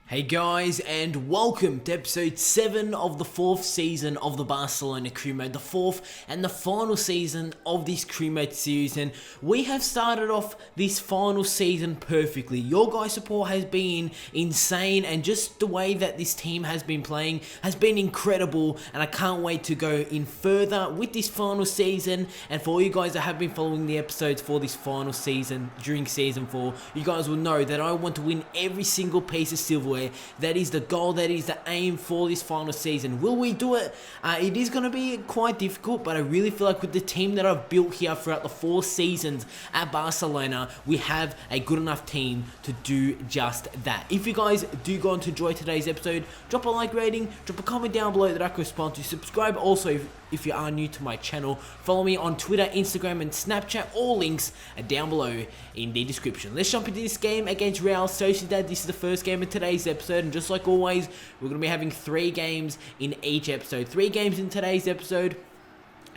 Hey guys, and welcome to episode 7 of the 4th season of the Barcelona Crew Mode, the 4th and the final season of this Crew Mode series, and we have started off this final season perfectly. Your guys' support has been insane, and just the way that this team has been playing has been incredible, and I can't wait to go in further with this final season. And for all you guys that have been following the episodes for this final season during season 4, you guys will know that I want to win every single piece of silverware. That is the goal, that is the aim for this final season. Will we do it? It is going to be quite difficult, but I really feel like with the team that I've built here throughout the 4 seasons at Barcelona, we have a good enough team to do just that. If you guys do go on to enjoy today's episode, drop a like rating, drop a comment down below that I can respond to, subscribe also if you are new to my channel, follow me on Twitter, Instagram and Snapchat. All links are down below in the description. Let's jump into this game against Real Sociedad. This is the first game of today's episode, and just like always, we're going to be having 3 games in each episode. 3 games in today's episode.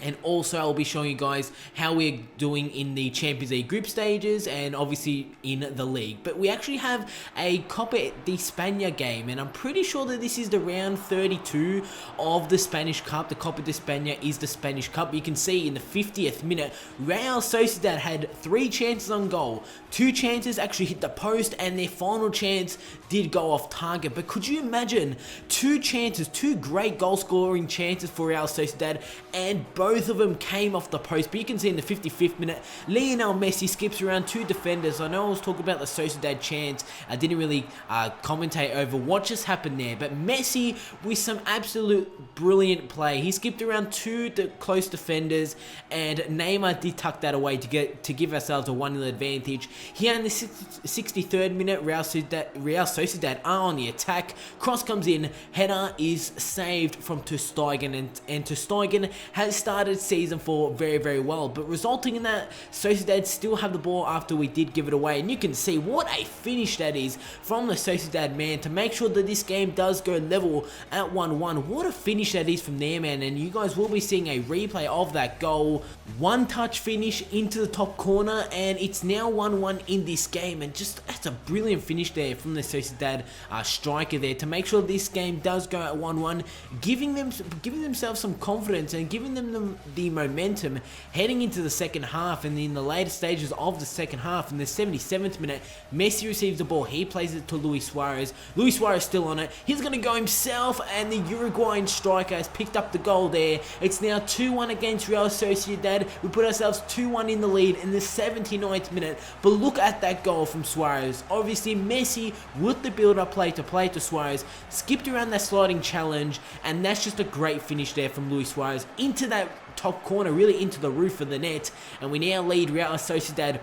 And also I'll be showing you guys how we're doing in the Champions League group stages and obviously in the league. But we actually have a Copa de España game, and I'm pretty sure that this is the round 32 of the Spanish Cup. The Copa de España is the Spanish Cup. You can see in the 50th minute, Real Sociedad had 3 chances on goal. 2 chances actually hit the post, and their final chance did go off target. But could you imagine 2 chances, 2 great goal scoring chances for Real Sociedad, and both of them came off the post? But you can see in the 55th minute, Lionel Messi skips around 2 defenders. I know I was talking about the Sociedad chance. I didn't really commentate over what just happened there, but Messi with some absolute brilliant play. He skipped around 2 close defenders, and Neymar did tuck that away to give ourselves a 1-0 advantage. Here in the 63rd minute, Real Sociedad are on the attack. Cross comes in, header is saved from Ter Stegen, and Ter Stegen has started season 4 very, very well, but resulting in that Sociedad still have the ball after we did give it away. And you can see what a finish that is from the Sociedad man to make sure that this game does go level at 1-1. What a finish that is from their man, and you guys will be seeing a replay of that goal. One touch finish into the top corner, and it's now 1-1 in this game, and just that's a brilliant finish there from the Sociedad striker there to make sure this game does go at 1-1, giving themselves some confidence and giving them the momentum heading into the second half. And in the later stages of the second half, in the 77th minute, Messi receives the ball. He plays it to Luis Suarez. Luis Suarez still on it. He's going to go himself, and the Uruguayan striker has picked up the goal there. It's now 2-1 against Real Sociedad. We put ourselves 2-1 in the lead in the 79th minute. But look at that goal from Suarez. Obviously, Messi, with the build-up play to Suarez, skipped around that sliding challenge, and that's just a great finish there from Luis Suarez into that top corner, really into the roof of the net. And we now lead Real Sociedad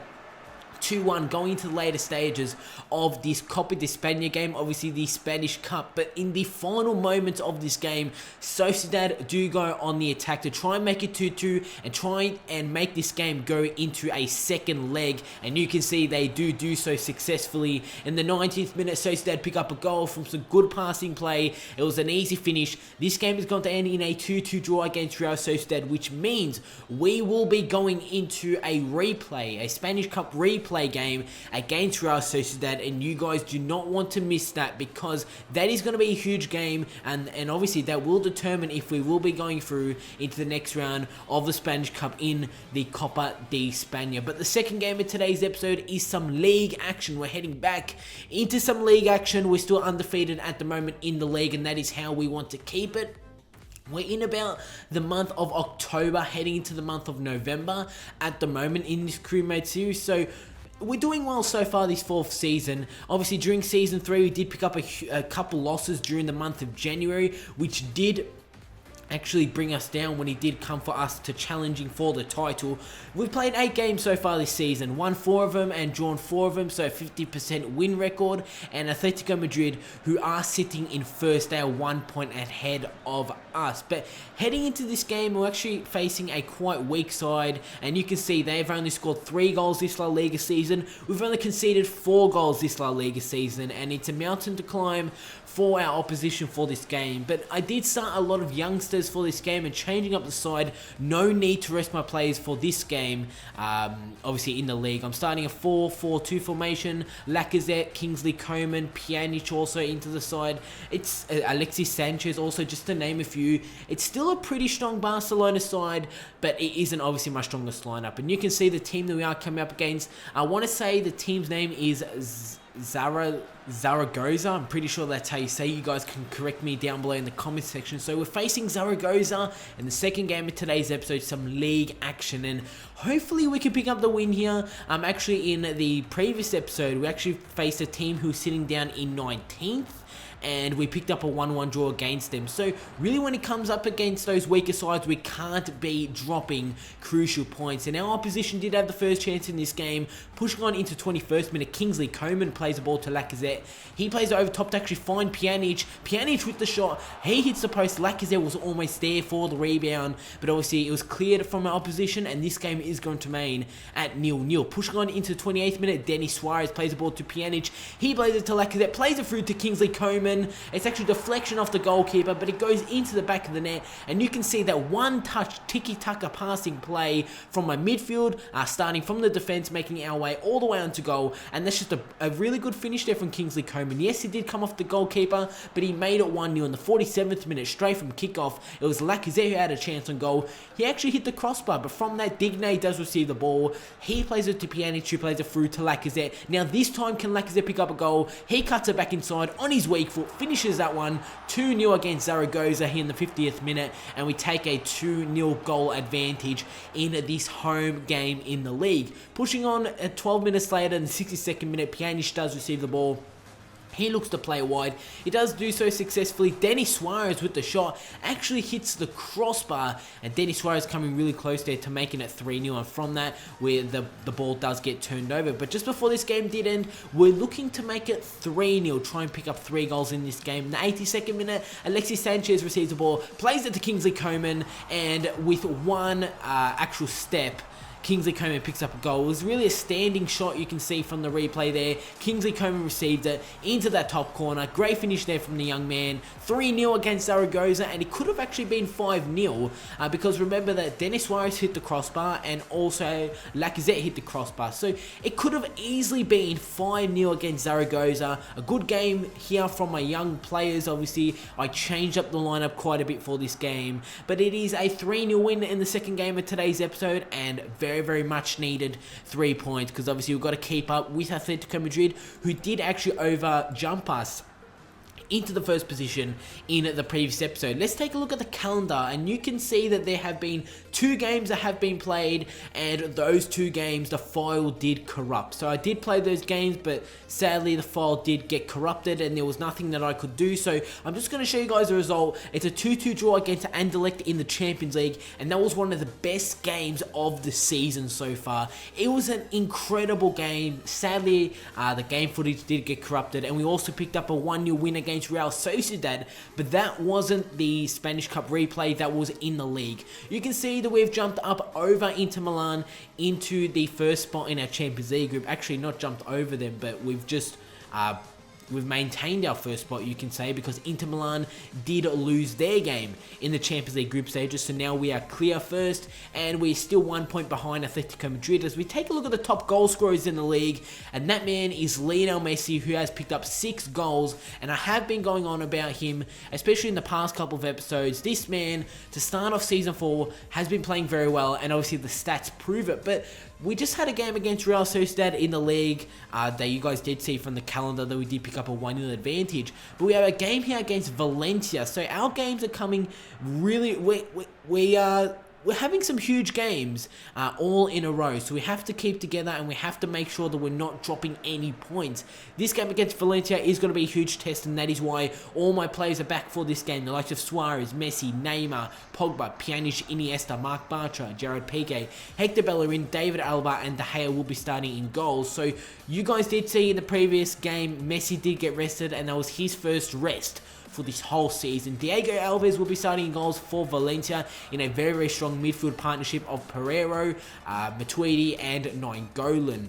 2-1 going into the later stages of this Copa de España game, obviously the Spanish Cup. But in the final moments of this game, Sociedad do go on the attack to try and make it 2-2 and try and make this game go into a second leg, and you can see they do so successfully. In the 90th minute, Sociedad pick up a goal from some good passing play. It was an easy finish. This game is going to end in a 2-2 draw against Real Sociedad, which means we will be going into a replay, a Spanish Cup replay game against Real Sociedad, and you guys do not want to miss that, because that is going to be a huge game, and obviously that will determine if we will be going through into the next round of the Spanish Cup in the Copa de España. But the second game of today's episode is some league action. We're heading back into some league action. We're still undefeated at the moment in the league, and that is how we want to keep it. We're in about the month of October, heading into the month of November at the moment in this Crew Mode series. So we're doing well so far this 4th season. Obviously, during season 3, we did pick up a couple losses during the month of January, which did actually bring us down when he did come for us to challenging for the title. We've played 8 games so far this season, won 4 of them and drawn 4 of them, so 50% win record. And Atletico Madrid, who are sitting in first, they are 1 point ahead of us. But heading into this game, we're actually facing a quite weak side, and you can see they've only scored 3 goals this La Liga season. We've only conceded 4 goals this La Liga season, and it's a mountain to climb for our opposition for this game. But I did start a lot of youngsters transfers for this game and changing up the side. No need to rest my players for this game, obviously in the league. I'm starting a 4-4-2 formation. Lacazette, Kingsley Coman, Pjanic also into the side. It's Alexis Sanchez also, just to name a few. It's still a pretty strong Barcelona side, but it isn't obviously my strongest lineup. And you can see the team that we are coming up against. I want to say the team's name is Zaragoza. I'm pretty sure that's how you say. You guys can correct me down below in the comment section. So we're facing Zaragoza in the second game of today's episode, some league action, and hopefully we can pick up the win here. Actually, in the previous episode, we actually faced a team who's sitting down in 19th. And we picked up a 1-1 draw against them. So really, when it comes up against those weaker sides, we can't be dropping crucial points. And our opposition did have the first chance in this game. Pushing on into 21st minute, Kingsley Coman plays the ball to Lacazette. He plays it over top to actually find Pjanic. Pjanic with the shot. He hits the post. Lacazette was almost there for the rebound. But obviously, it was cleared from our opposition. And this game is going to remain at 0-0. Pushing on into the 28th minute, Denis Suarez plays the ball to Pjanic. He plays it to Lacazette. Plays it through to Kingsley Coman. It's actually deflection off the goalkeeper, but it goes into the back of the net, and you can see that one-touch tiki-taka passing play from my midfield, starting from the defense, making our way all the way onto goal, and that's just a really good finish there from Kingsley Coman. Yes, he did come off the goalkeeper, but he made it 1-0 in the 47th minute, straight from kickoff. It was Lacazette who had a chance on goal. He actually hit the crossbar, but from that, Digne does receive the ball. He plays it to Pjanic, who plays it through to Lacazette. Now, this time, can Lacazette pick up a goal? He cuts it back inside on his weak foot, finishes that one 2-0 against Zaragoza here in the 50th minute, and we take a 2-0 goal advantage in this home game in the league. Pushing on 12 minutes later, in the 62nd minute, Pjanic does receive the ball. He looks to play wide. He does do so successfully. Denis Suarez with the shot actually hits the crossbar, and Denis Suarez coming really close there to making it 3-0. And from that, where the ball does get turned over. But just before this game did end, we're looking to make it 3-0. Try and pick up 3 goals in this game. In the 82nd minute, Alexis Sanchez receives the ball, plays it to Kingsley Coman, and with one actual step, Kingsley Coman picks up a goal. It was really a standing shot, you can see from the replay there. Kingsley Coman received it into that top corner. Great finish there from the young man. 3-0 against Zaragoza, and it could have actually been 5-0 because remember that Denis Suarez hit the crossbar and also Lacazette hit the crossbar. So it could have easily been 5-0 against Zaragoza. A good game here from my young players. Obviously, I changed up the lineup quite a bit for this game, but it is a 3-0 win in the second game of today's episode, and very much needed 3 points, because obviously we've got to keep up with Atletico Madrid, who did actually over jump us into the first position in the previous episode. Let's take a look at the calendar, and you can see that there have been 2 games that have been played, and those 2 games the file did corrupt. So I did play those games, but sadly the file did get corrupted and there was nothing that I could do. So I'm just going to show you guys the result. It's a 2-2 draw against Anderlecht in the Champions League, and that was one of the best games of the season so far. It was an incredible game. Sadly, the game footage did get corrupted, and we also picked up a 1-0 win against Real Sociedad, but that wasn't the Spanish Cup replay, that was in the league. You can see that we've jumped up over Inter Milan into the first spot in our Champions League group. Actually, not jumped over them, but we've just we've maintained our first spot, you can say, because Inter Milan did lose their game in the Champions League group stages. So now we are clear first, and we're still 1 point behind Atletico Madrid. As we take a look at the top goal scorers in the league, and that man is Lionel Messi, who has picked up 6 goals. And I have been going on about him, especially in the past couple of episodes. This man, to start off Season 4, has been playing very well, and obviously the stats prove it. But we just had a game against Real Sociedad in the league that you guys did see from the calendar that we did pick up a 1-0 advantage. But we have a game here against Valencia. So our games are coming really... We're having some huge games all in a row, so we have to keep together and we have to make sure that we're not dropping any points. This game against Valencia is going to be a huge test, and that is why all my players are back for this game. The likes of Suarez, Messi, Neymar, Pogba, Pjanic, Iniesta, Marc Bartra, Gerard Piqué, Hector Bellerin, David Alaba, and De Gea will be starting in goals. So you guys did see in the previous game, Messi did get rested, and that was his first rest for this whole season. Diego Alves will be starting in goals for Valencia in a very strong midfield partnership of Pereiro, Matuidi, and Nainggolan.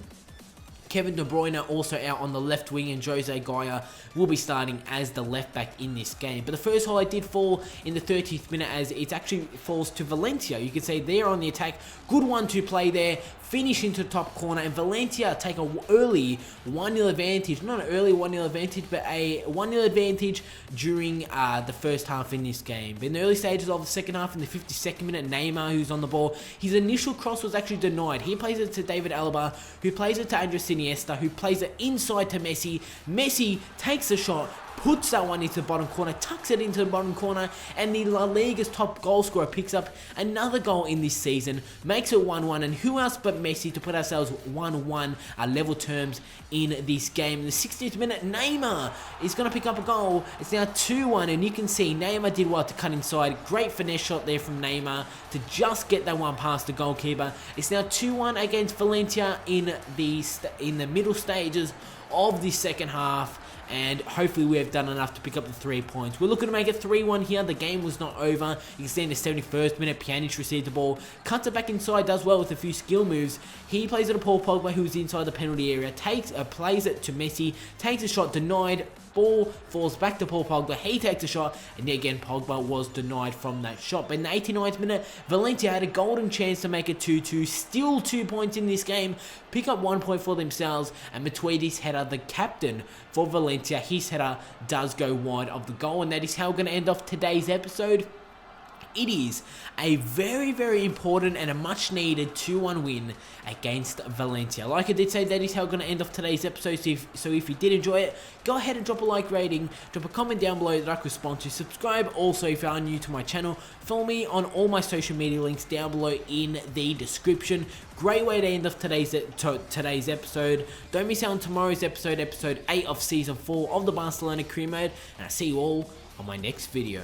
Kevin De Bruyne also out on the left wing, and Jose Gaya will be starting as the left back in this game. But the first highlight did fall in the 30th minute, as it actually falls to Valencia. You can see they're on the attack. Good 1-2 play there. Finish into the top corner, and Valencia take an early 1-0 advantage. Not an early 1-0 advantage, but a 1-0 advantage during the first half in this game. But in the early stages of the second half, in the 52nd minute, Neymar, who's on the ball, his initial cross was actually denied. He plays it to David Alaba, who plays it to Andres Iniesta, who plays it inside to Messi. Messi takes the shot, puts that one into the bottom corner, tucks it into the bottom corner, and the La Liga's top goal scorer picks up another goal in this season, makes it 1-1, and who else but Messi to put ourselves 1-1 level terms in this game. In the 60th minute, Neymar is going to pick up a goal. It's now 2-1, and you can see Neymar did well to cut inside. Great finesse shot there from Neymar to just get that one past the goalkeeper. It's now 2-1 against Valencia in the middle stages of the second half, and hopefully we have done enough to pick up the 3 points. We're looking to make it 3-1 here. The game was not over. You can see in the 71st minute, Pjanic received the ball, cuts it back inside, does well with a few skill moves. He plays it to Paul Pogba, who's inside the penalty area, plays it to Messi, takes a shot, denied. Ball falls back to Paul Pogba. He takes a shot, and yet again Pogba was denied from that shot. But in the 89th minute, Valencia had a golden chance to make it 2-2. Still 2 points in this game. Pick up 1 point for themselves, and Matuidi's header, the captain for Valencia, his header does go wide of the goal, and that is how we're going to end off today's episode. It is a very, very important and a much needed 2-1 win against Valencia. Like I did say, that is how we're going to end off today's episode. So if you did enjoy it, go ahead and drop a like rating, drop a comment down below that I could respond to. Subscribe also if you are new to my channel. Follow me on all my social media links down below in the description. Great way to end off today's episode. Don't miss out on tomorrow's episode 8 of Season 4 of the Barcelona Career Mode. And I'll see you all on my next video.